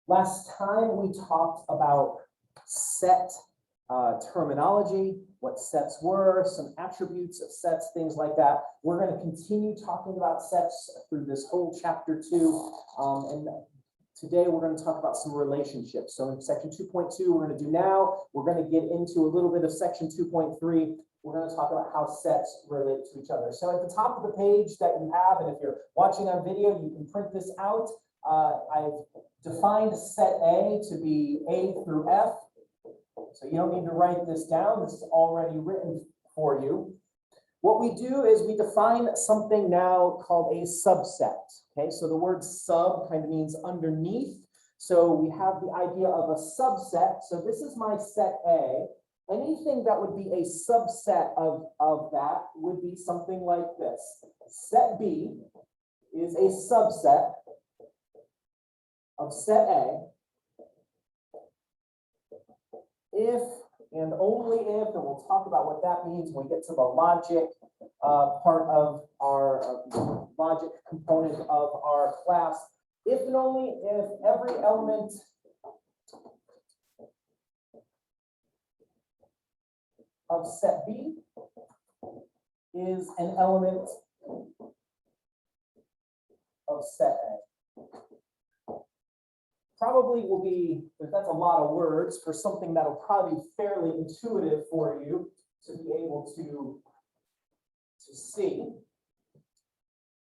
Last time we talked about set terminology, what sets were, some attributes of sets, things like that. We're going to continue talking about sets through this whole chapter 2. And today we're going to talk about some relationships. So in section 2.2, we're going to do now. We're going to get into a little bit of section 2.3. We're going to talk about how sets relate to each other. So at the top of the page that you have, and if you're watching on video, you can print this out. I've defined set A to be A through F. So you don't need to write this down. This is already written for you. What we do is we define something now called a subset. Okay, so the word sub kind of means underneath. So we have the idea of a subset. So this is my set A. Anything that would be a subset of that would be something like this. Set B is a subset of set A if and only if, and we'll talk about what that means when we get to the logic part of our logic component of our class, if and only if every element of set B is an element of set A. Probably will be, if that's a lot of words for something that'll probably be fairly intuitive for you to be able to see.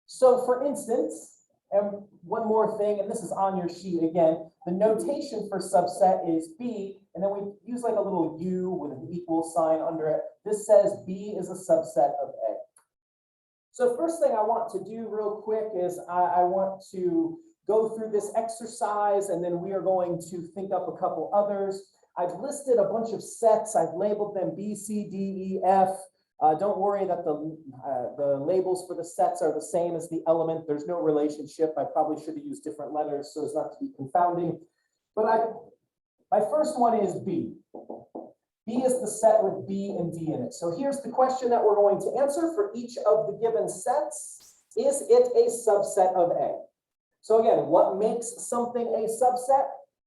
So for instance, and one more thing, and this is on your sheet again, the notation for subset is B, and then we use like a little U with an equal sign under it. This says B is a subset of A. So first thing I want to do real quick is I want to go through this exercise, and then we are going to think up a couple others. I've listed a bunch of sets. I've labeled them B, C, D, E, F. Don't worry that the labels for the sets are the same as the element. There's no relationship. I probably should have used different letters so as not to be confounding. But my first one is B. B is the set with B and D in it. So here's the question that we're going to answer for each of the given sets. Is it a subset of A? So again, what makes something a subset?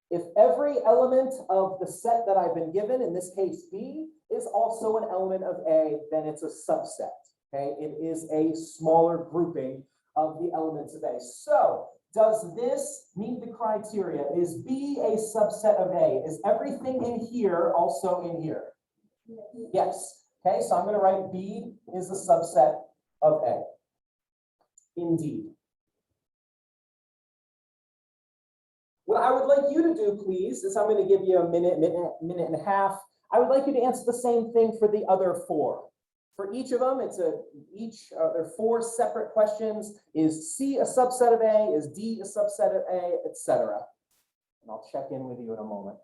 If every element of the set that I've been given, in this case B, is also an element of A, then it's a subset. Okay, it is a smaller grouping of the elements of A. So does this meet the criteria? Is B a subset of A? Is everything in here also in here? Yes. Okay, so I'm going to write B is a subset of A. Indeed. What I would like you to do, please, is I'm going to give you a minute and a half. I would like you to answer the same thing for the other 4. For each of them, there are 4 separate questions. Is C a subset of A? Is D a subset of A, etc.? And I'll check in with you in a moment.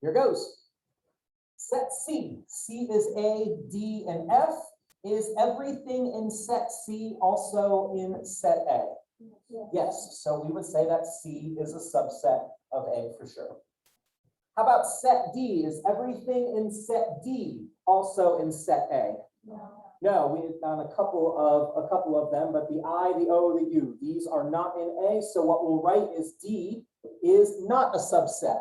Here goes. Set C. C is A, D, and F. Is everything in set C also in set A? Yes. So we would say that C is a subset of A for sure. How about set D? Is everything in set D also in set A? No, we have done a couple of them, but the I, the O, the U, these are not in A. So what we'll write is D is not a subset.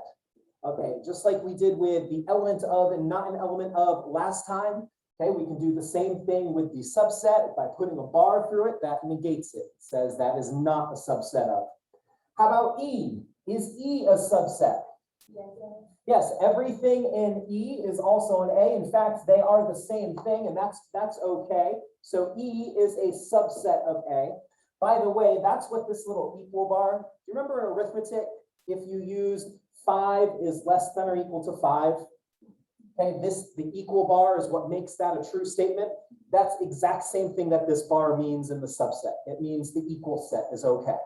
Okay, just like we did with the element of and not an element of last time. Okay, we can do the same thing with the subset by putting a bar through it. That negates it. It says that is not a subset of. How about E? Is E a subset? Yes, everything in E is also an A. In fact, they are the same thing, and that's okay. So E is a subset of A. By the way, that's what this little equal bar. Do you remember in arithmetic, if you used 5 is less than or equal to 5? Okay, the equal bar is what makes that a true statement. That's the exact same thing that this bar means in the subset. It means the equal set is okay.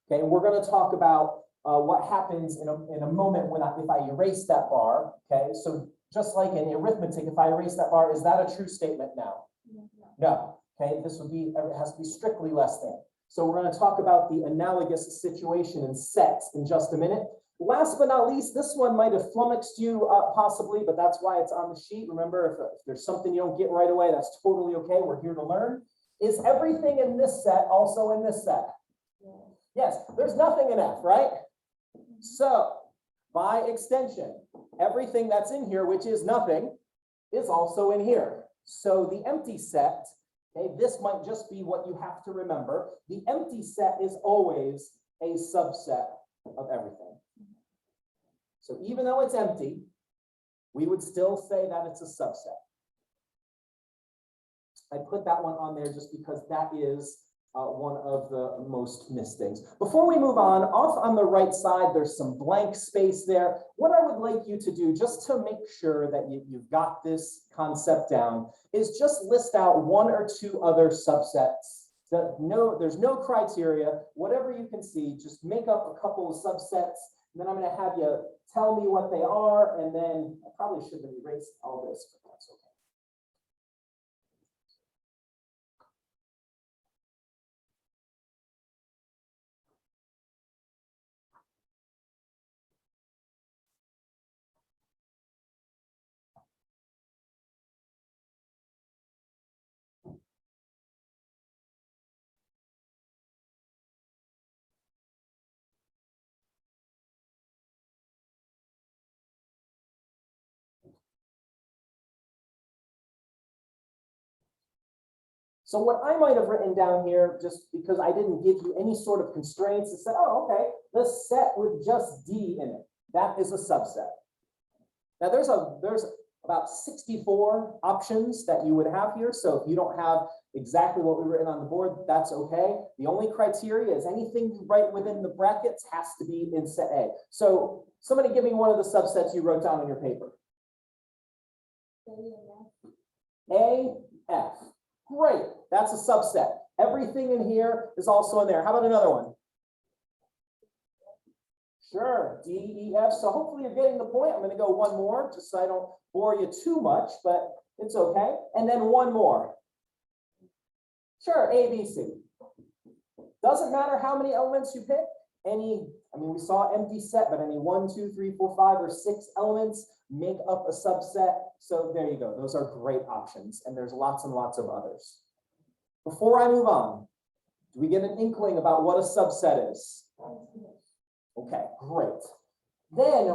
Okay, and we're going to talk about what happens in a moment if I erase that bar. Okay, so just like in arithmetic, if I erase that bar, is that a true statement now? No. Okay, this would be, it has to be strictly less than. So we're going to talk about the analogous situation in sets in just a minute. Last but not least, this one might have flummoxed you possibly, but that's why it's on the sheet. Remember, if there's something you don't get right away, that's totally okay. We're here to learn. Is everything in this set also in this set? Yes, there's nothing in F, right? So by extension, everything that's in here, which is nothing, is also in here. So the empty set, okay, this might just be what you have to remember. The empty set is always a subset of everything. So even though it's empty, we would still say that it's a subset. I put that one on there just because that is one of the most missed things. Before we move on, off on the right side, there's some blank space there. What I would like you to do, just to make sure that you've got this concept down, is just list out 1 or 2 other subsets. There's no criteria. Whatever you can see, just make up a couple of subsets. And then I'm going to have you tell me what they are, and then I probably should have erased all this, but that's okay. So what I might have written down here, just because I didn't give you any sort of constraints, it said, oh, okay, the set with just D in it, that is a subset. Now there's about 64 options that you would have here. So if you don't have exactly what we've written on the board, that's okay. The only criteria is anything you write within the brackets has to be in set A. So somebody give me one of the subsets you wrote down on your paper. A, F. Great, that's a subset. Everything in here is also in there. How about another one? Sure, D, E, F. So hopefully you're getting the point. I'm going to go one more just so I don't bore you too much, but it's okay. And then one more. Sure, A, B, C. Doesn't matter how many elements you pick. We saw empty set, but any 1, 2, 3, 4, 5, or 6 elements make up a subset. So there you go. Those are great options. And there's lots and lots of others. Before I move on, do we get an inkling about what a subset is? Okay, great. Then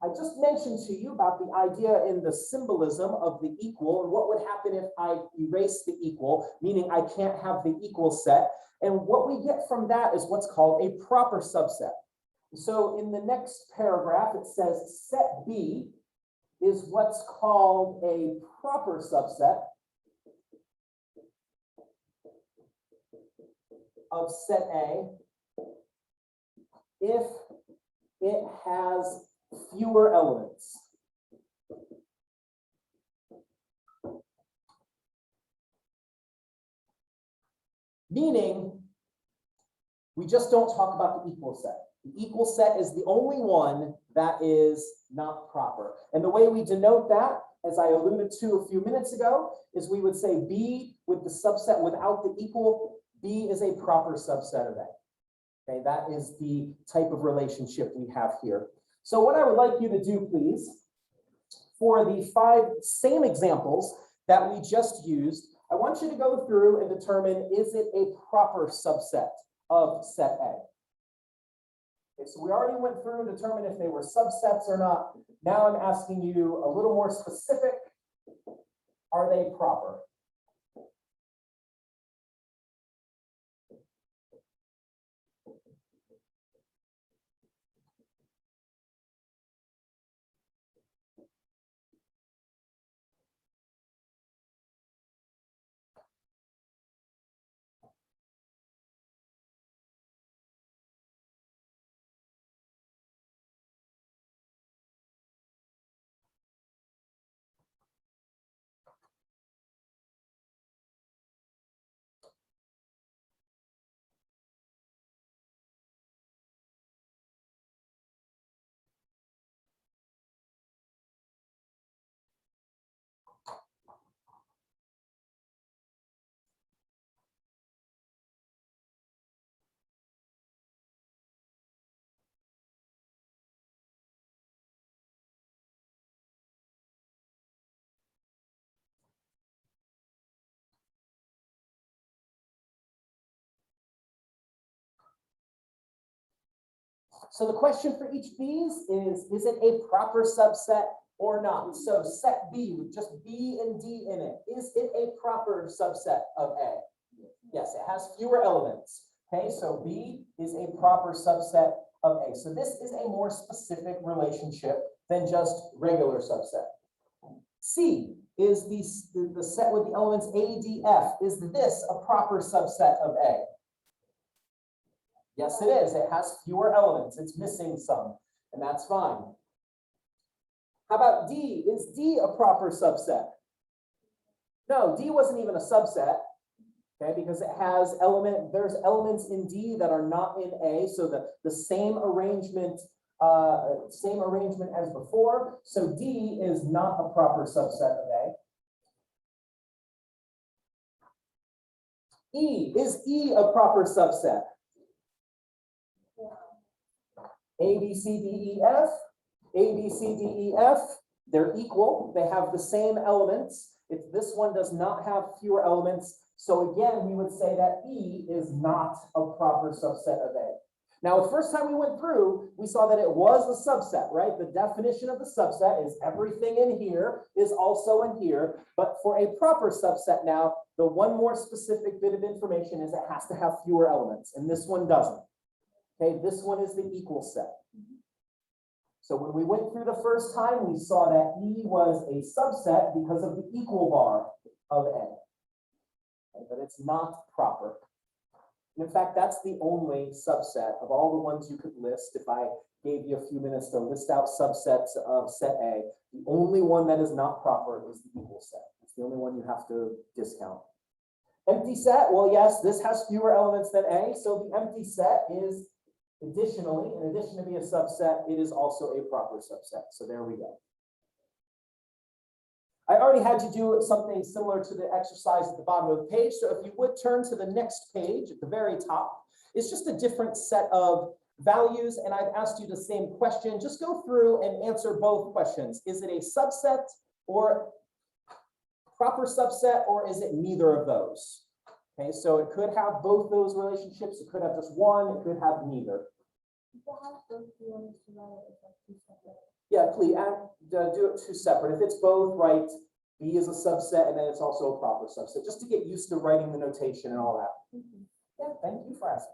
I just mentioned to you about the idea in the symbolism of the equal and what would happen if I erase the equal, meaning I can't have the equal set. And what we get from that is what's called a proper subset. So in the next paragraph, it says set B is what's called a proper subset of set A if it has fewer elements. Meaning, we just don't talk about the equal set. The equal set is the only one that is not proper. And the way we denote that, as I alluded to a few minutes ago, is we would say B with the subset without the equal. B is a proper subset of A. Okay, that is the type of relationship we have here. So what I would like you to do, please, for the 5 same examples that we just used, I want you to go through and determine, is it a proper subset of set A? Okay, so we already went through and determined if they were subsets or not. Now I'm asking you a little more specific. Are they proper? So the question for each of these is it a proper subset or not? So set B with just B and D in it, is it a proper subset of A? Yes, it has fewer elements. Okay, so B is a proper subset of A. So this is a more specific relationship than just regular subset. C is the set with the elements A, D, F. Is this a proper subset of A? Yes, it is. It has fewer elements. It's missing some, and that's fine. How about D? Is D a proper subset? No, D wasn't even a subset, okay, because it has there's elements in D that are not in A, so the same arrangement as before. So D is not a proper subset of A. E, is E a proper subset? A, B, C, D, E, F, A, B, C, D, E, F, they're equal. They have the same elements. If this one does not have fewer elements, so again, we would say that E is not a proper subset of A. Now, the first time we went through, we saw that it was a subset, right? The definition of the subset is everything in here is also in here. But for a proper subset now, the one more specific bit of information is it has to have fewer elements, and this one doesn't. Okay, this one is the equal set. So when we went through the first time, we saw that E was a subset because of the equal bar of A. Okay, but it's not proper. And in fact, that's the only subset of all the ones you could list. If I gave you a few minutes to list out subsets of set A, the only one that is not proper is the equal set. It's the only one you have to discount. Empty set, well, yes, this has fewer elements than A, so the empty set is additionally, in addition to being a subset, it is also a proper subset. So there we go. I already had you do something similar to the exercise at the bottom of the page. So if you would turn to the next page at the very top, it's just a different set of values. And I've asked you the same question. Just go through and answer both questions. Is it a subset or proper subset, or is it neither of those? Okay, so it could have both those relationships. It could have just one. It could have neither. Yeah, please do it two separate. If it's both, right, B is a subset and then it's also a proper subset, just to get used to writing the notation and all that. Yeah, thank you for asking.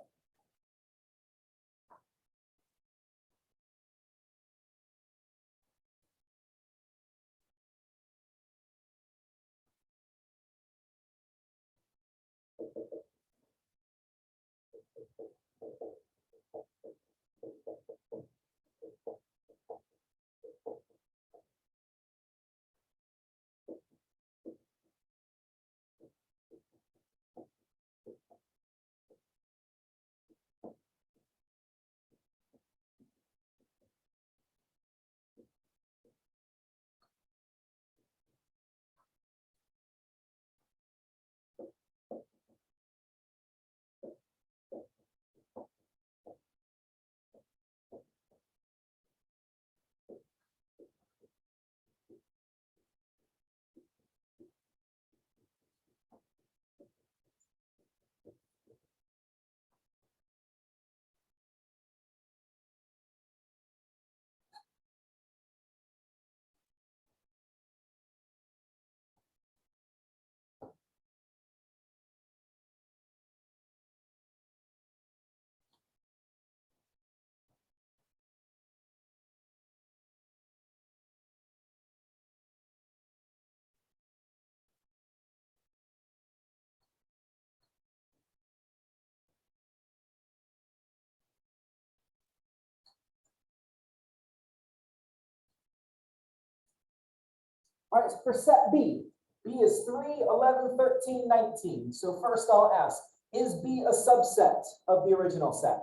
All right, for set B, B is 3, 11, 13, 19. So first I'll ask, is B a subset of the original set?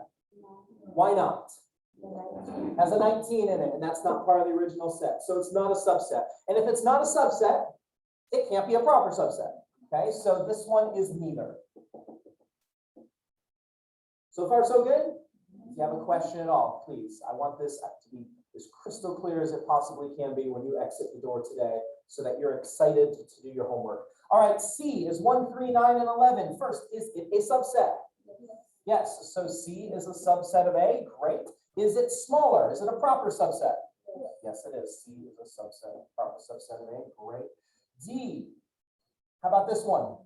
Why not? It has a 19 in it, and that's not part of the original set. So it's not a subset. And if it's not a subset, it can't be a proper subset. Okay, so this one is neither. So far, so good? If you have a question at all, please. I want this to be as crystal clear as it possibly can be when you exit the door today so that you're excited to do your homework. All right, C is 1, 3, 9, and 11. First, is it a subset? Yes, so C is a subset of A. Great. Is it smaller? Is it a proper subset? Yes, it is. C is a subset, proper subset of A. Great. D, how about this one?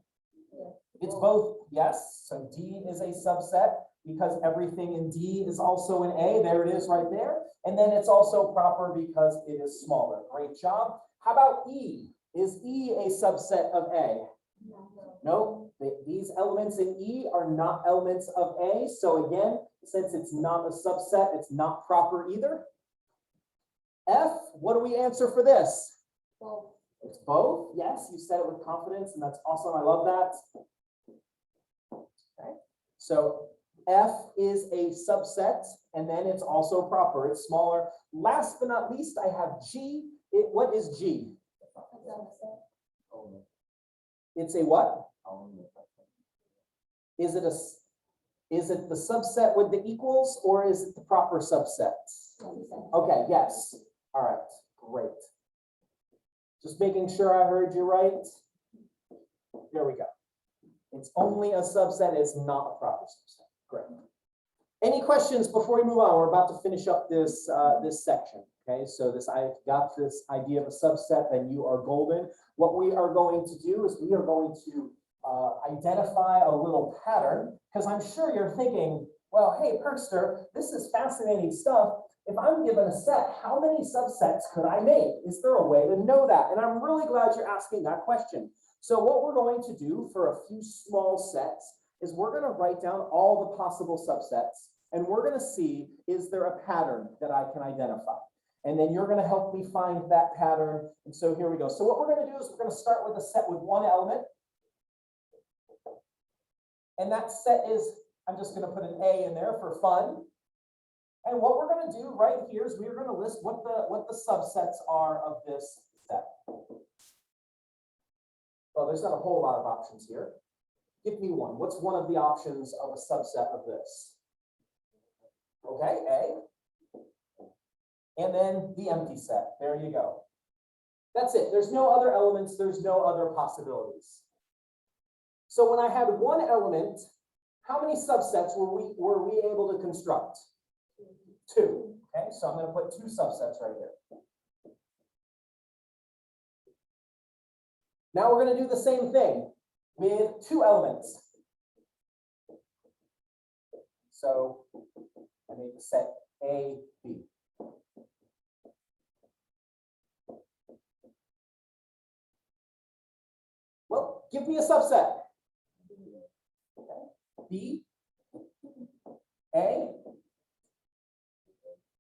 It's both. Yes, so D is a subset because everything in D is also in A. There it is right there. And then it's also proper because it is smaller. Great job. How about E? Is E a subset of A? No, these elements in E are not elements of A. So again, since it's not a subset, it's not proper either. F, what do we answer for this? Both. It's both. Yes, you said it with confidence, and that's awesome. I love that. Okay, so F is a subset, and then it's also proper. It's smaller. Last but not least, I have G. What is G? It's a what? Is it the subset with the equals, or is it the proper subset? Okay, yes. All right, great. Just making sure I heard you right. There we go. It's only a subset, it's not a proper subset. Great. Any questions before we move on? We're about to finish up this this section. Okay, so I got this idea of a subset, then you are golden. What we are going to do is we are going to identify a little pattern, because I'm sure you're thinking, well, hey, Perkster, this is fascinating stuff. If I'm given a set, how many subsets could I make? Is there a way to know that? And I'm really glad you're asking that question. So what we're going to do for a few small sets is we're going to write down all the possible subsets, and we're going to see, is there a pattern that I can identify? And then you're going to help me find that pattern. And so here we go. So what we're going to do is we're going to start with a set with one element. And that set is, I'm just going to put an A in there for fun. And what we're going to do right here is we're going to list what the subsets are of this set. Well, there's not a whole lot of options here. Give me one. What's one of the options of a subset of this? Okay, A. And then the empty set. There you go. That's it. There's no other elements. There's no other possibilities. So when I had one element, how many subsets were we able to construct? 2. Okay, so I'm going to put 2 subsets right here. Now we're going to do the same thing with 2 elements. So I made the set A, B. Well, give me a subset. Okay. B, A,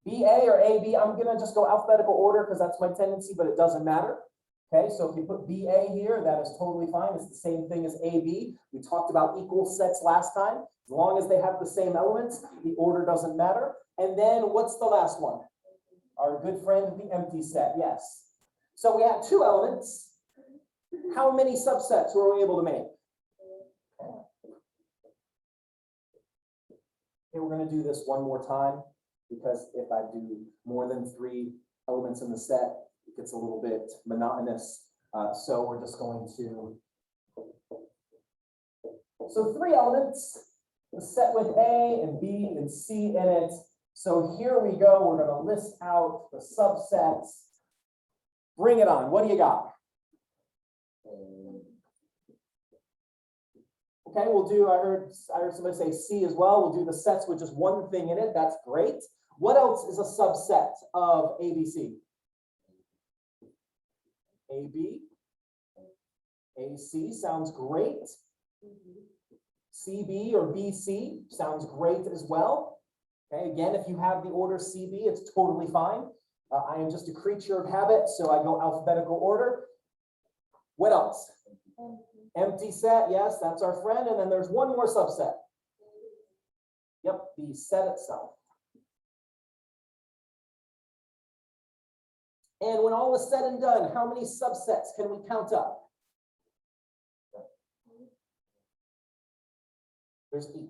B, A, or A, B. I'm going to just go alphabetical order because that's my tendency, but it doesn't matter. Okay, so if you put B, A here, that is totally fine. It's the same thing as A, B. We talked about equal sets last time. As long as they have the same elements, the order doesn't matter. And then what's the last one? Our good friend, the empty set, yes. So we have 2 elements. How many subsets were we able to make? Okay, we're going to do this one more time, because if I do more than 3 elements in the set, it gets a little bit monotonous. So we're just going to. So 3 elements, the set with A and B and C in it. So here we go. We're going to list out the subsets. Bring it on. What do you got? Okay, we'll do, I heard somebody say C as well. We'll do the sets with just one thing in it. That's great. What else is a subset of ABC? AB, AC sounds great. CB or BC sounds great as well. Okay, again, if you have the order CB, it's totally fine. I am just a creature of habit, so I go alphabetical order. What else? Empty set, yes, that's our friend. And then there's one more subset. Yep, the set itself. And when all is said and done, how many subsets can we count up? There's 8.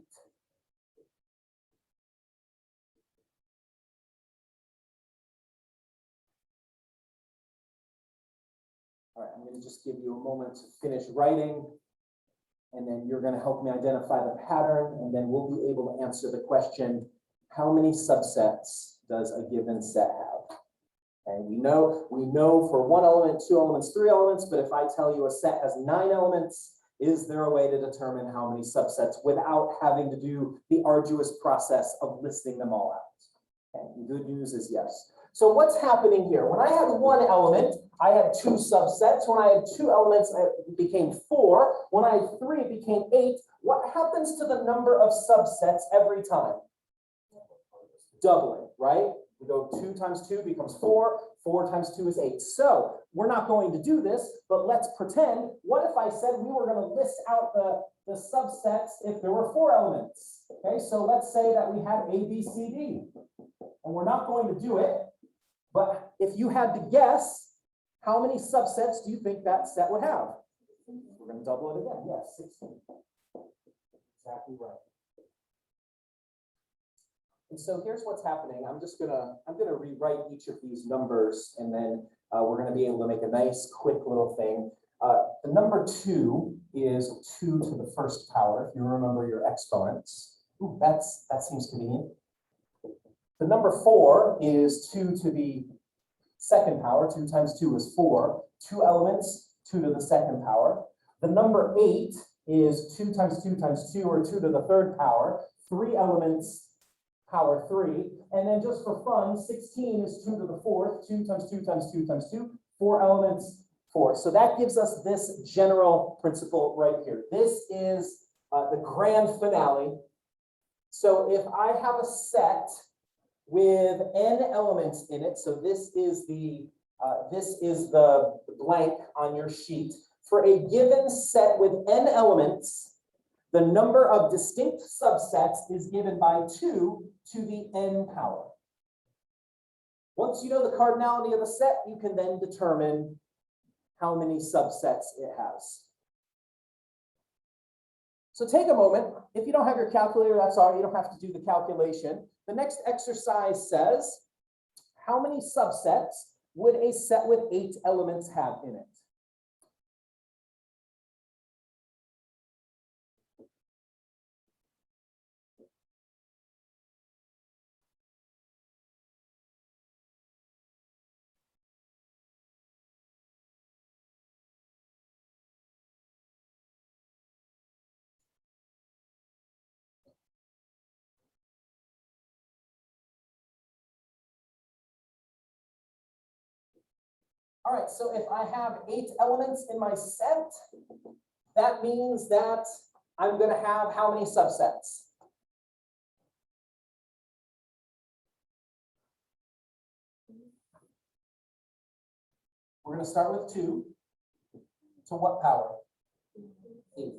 All right, I'm going to just give you a moment to finish writing, and then you're going to help me identify the pattern, and then we'll be able to answer the question, how many subsets does a given set have? And we know for 1 element, 2 elements, 3 elements, but if I tell you a set has 9 elements, is there a way to determine how many subsets without having to do the arduous process of listing them all out? Okay, the good news is yes. So what's happening here? When I had 1 element, I had 2 subsets. When I had 2 elements, it became 4. When I had 3, it became 8. What happens to the number of subsets every time? Doubling, right? We go 2 times 2 becomes 4. 4 times 2 is 8. So we're not going to do this, but let's pretend. What if I said we were going to list out the subsets if there were 4 elements? Okay, so let's say that we had A, B, C, D. And we're not going to do it. But if you had to guess, how many subsets do you think that set would have? We're going to double it again. Yes, 16. Exactly right. And so here's what's happening. I'm gonna rewrite each of these numbers, and then we're gonna be able to make a nice, quick little thing. The number 2 is 2 to the first power. If you remember your exponents, ooh, that seems convenient. The number 4 is 2 to the second power. 2 times 2 is 4. 2 elements, 2 to the second power. The number 8 is 2 times 2 times 2, or 2 to the third power. 3 elements, power 3. And then just for fun, 16 is 2 to the fourth. 2 times 2 times 2 times 2. 4 elements, 4. So that gives us this general principle right here. This is the grand finale. So if I have a set with n elements in it, so this is the blank on your sheet. For a given set with n elements, the number of distinct subsets is given by 2 to the n power. Once you know the cardinality of the set, you can then determine how many subsets it has. So take a moment. If you don't have your calculator, that's all right. You don't have to do the calculation. The next exercise says, how many subsets would a set with 8 elements have in it? All right, so if I have 8 elements in my set, that means that I'm going to have how many subsets? We're going to start with 2. To what power? 8.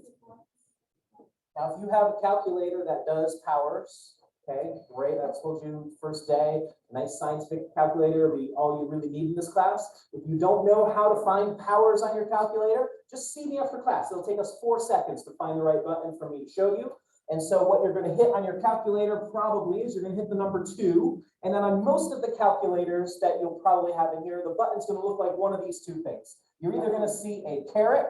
Now, if you have a calculator that does powers, okay, great. I told you first day, nice scientific calculator will be all you really need in this class. If you don't know how to find powers on your calculator, just see me after class. It'll take us 4 seconds to find the right button for me to show you. And so what you're going to hit on your calculator probably is you're going to hit the number 2. And then on most of the calculators that you'll probably have in here, the button's going to look like one of these 2 things. You're either going to see a caret.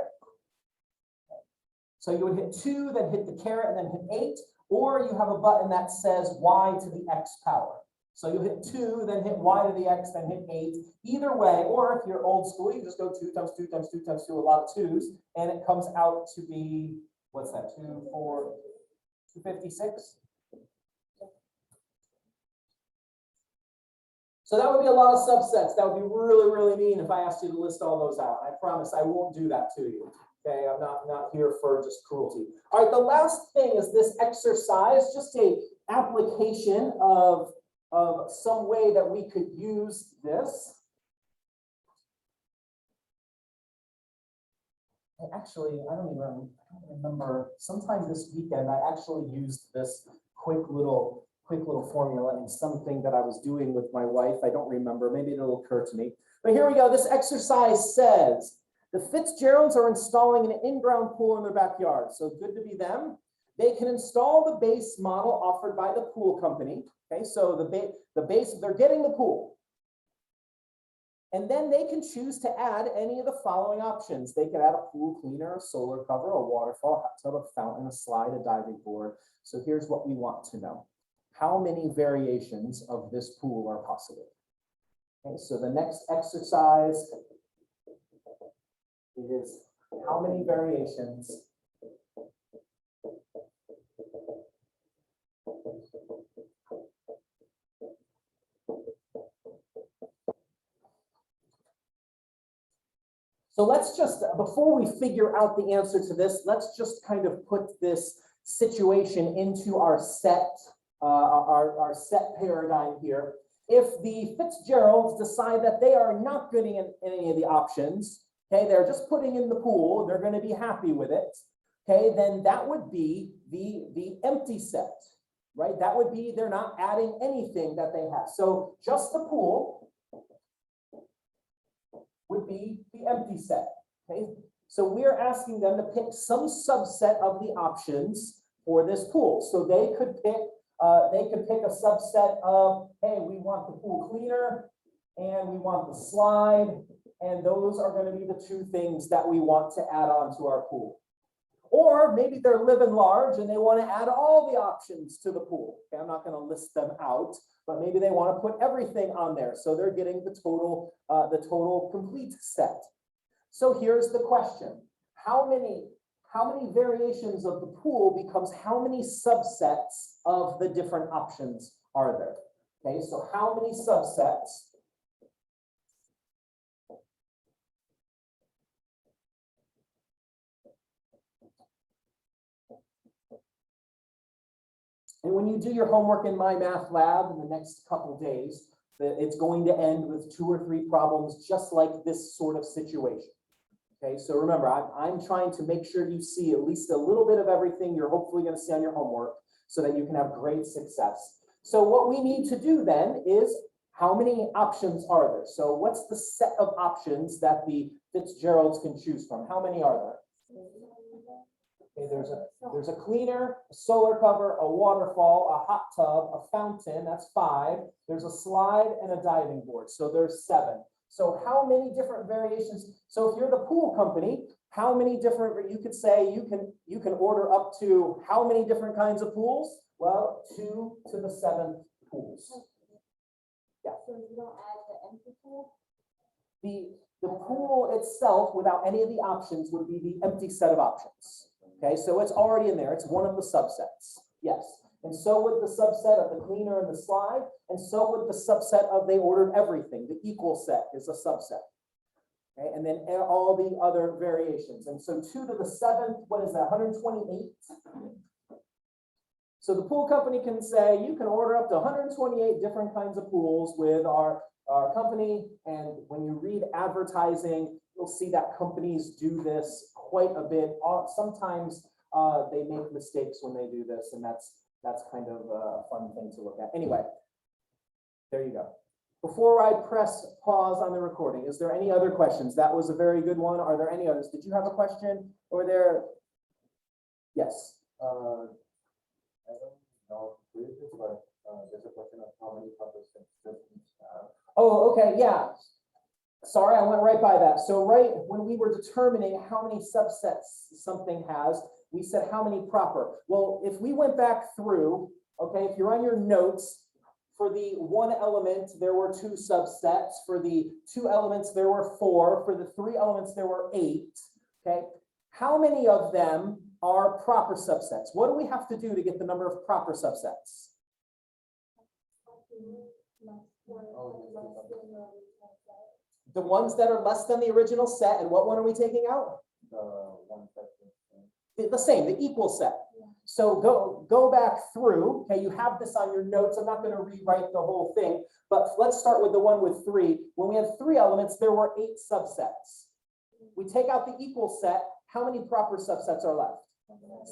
So you would hit 2, then hit the caret, and then hit 8. Or you have a button that says y to the x power. So you hit 2, then hit y to the x, then hit 8. Either way, or if you're old school, you just go 2 times 2 times 2 times 2, a lot of 2s, and it comes out to be, what's that, 2, 4, 256? So that would be a lot of subsets. That would be really, really mean if I asked you to list all those out. I promise I won't do that to you. Okay, I'm not here for just cruelty. All right, the last thing is this exercise, just a application of of some way that we could use this. And actually, I don't remember, sometime this weekend, I actually used this quick little formula in something that I was doing with my wife. I don't remember, maybe it'll occur to me. But here we go, this exercise says, the Fitzgeralds are installing an in-ground pool in their backyard. So good to be them. They can install the base model offered by the pool company. Okay, so the base, they're getting the pool. And then they can choose to add any of the following options. They could add a pool cleaner, a solar cover, a waterfall, a hot tub, a fountain, a slide, a diving board. So here's what we want to know. How many variations of this pool are possible? Okay, so the next exercise is how many variations So let's just, before we figure out the answer to this, let's just kind of put this situation into our set paradigm here. If the Fitzgeralds decide that they are not getting in any of the options, okay, they're just putting in the pool, they're going to be happy with it, okay, then that would be the empty set, right? That would be, they're not adding anything that they have. So just the pool would be the empty set, okay? So we're asking them to pick some subset of the options for this pool. So they could pick a subset of, hey, we want the pool cleaner and we want the slide, and those are going to be the two things that we want to add on to our pool. Or maybe they're living large and they want to add all the options to the pool. Okay, I'm not going to list them out, but maybe they want to put everything on there. So they're getting the total complete set. So here's the question. How many variations of the pool becomes how many subsets of the different options are there? Okay, so how many subsets? And when you do your homework in my math lab in the next couple of days, it's going to end with 2 or 3 problems just like this sort of situation. Okay, so remember, I'm trying to make sure you see at least a little bit of everything you're hopefully going to see on your homework so that you can have great success. So what we need to do then is, how many options are there? So what's the set of options that the Fitzgeralds can choose from? How many are there? Okay, there's a cleaner, a solar cover, a waterfall, a hot tub, a fountain, that's 5. There's a slide and a diving board, so there's 7. So how many different variations? So if you're the pool company, how many different, you could say you can order up to how many different kinds of pools? Well, 2 to the 7 pools. Yeah. So you don't add the empty pool? The pool itself, without any of the options, would be the empty set of options. Okay, so it's already in there. It's one of the subsets. Yes. And so would the subset of the cleaner and the slide, and so would the subset of they ordered everything. The equal set is a subset. Okay, and then all the other variations. And so 2 to the 7th, what is that, 128? So the pool company can say, you can order up to 128 different kinds of pools with our company. And when you read advertising, you'll see that companies do this quite a bit. Sometimes they make mistakes when they do this, and that's kind of a fun thing to look at. Anyway, there you go. Before I press pause on the recording, is there any other questions? That was a very good one. Are there any others? Did you have a question? Or there? Yes. I don't know if this, but there's a question of how many participants have. Oh, okay, yeah. Sorry, I went right by that. So right when we were determining how many subsets something has, we said how many proper. Well, if we went back through, okay, if you're on your notes, for the 1 element, there were 2 subsets. For the 2 elements, there were 4. For the 3 elements, there were 8. Okay, how many of them are proper subsets? What do we have to do to get the number of proper subsets? The ones that are less than the original set, and what one are we taking out? The one set. The same, the equal set. So go back through, okay, you have this on your notes. I'm not going to rewrite the whole thing, but let's start with the one with 3. When we had 3 elements, there were 8 subsets. We take out the equal set, how many proper subsets are left?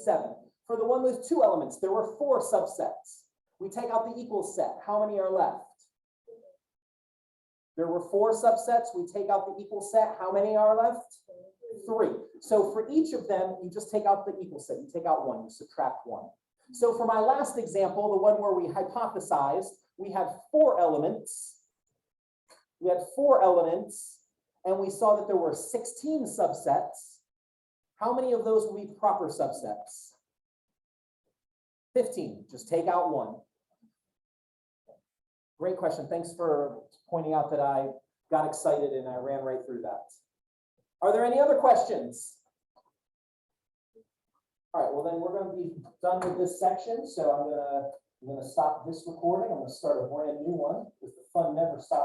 7. For the one with 2 elements, there were 4 subsets. We take out the equal set, how many are left? There were 4 subsets, we take out the equal set, how many are left? 3. So for each of them, you just take out the equal set, you take out 1, you subtract 1. So for my last example, the one where we hypothesized, we had 4 elements. We had 4 elements, and we saw that there were 16 subsets. How many of those will be proper subsets? 15, just take out 1. Great question. Thanks for pointing out that I got excited and I ran right through that. Are there any other questions? All right, well then we're going to be done with this section. So I'm going to stop this recording. I'm going to start a brand new one because the fun never stops.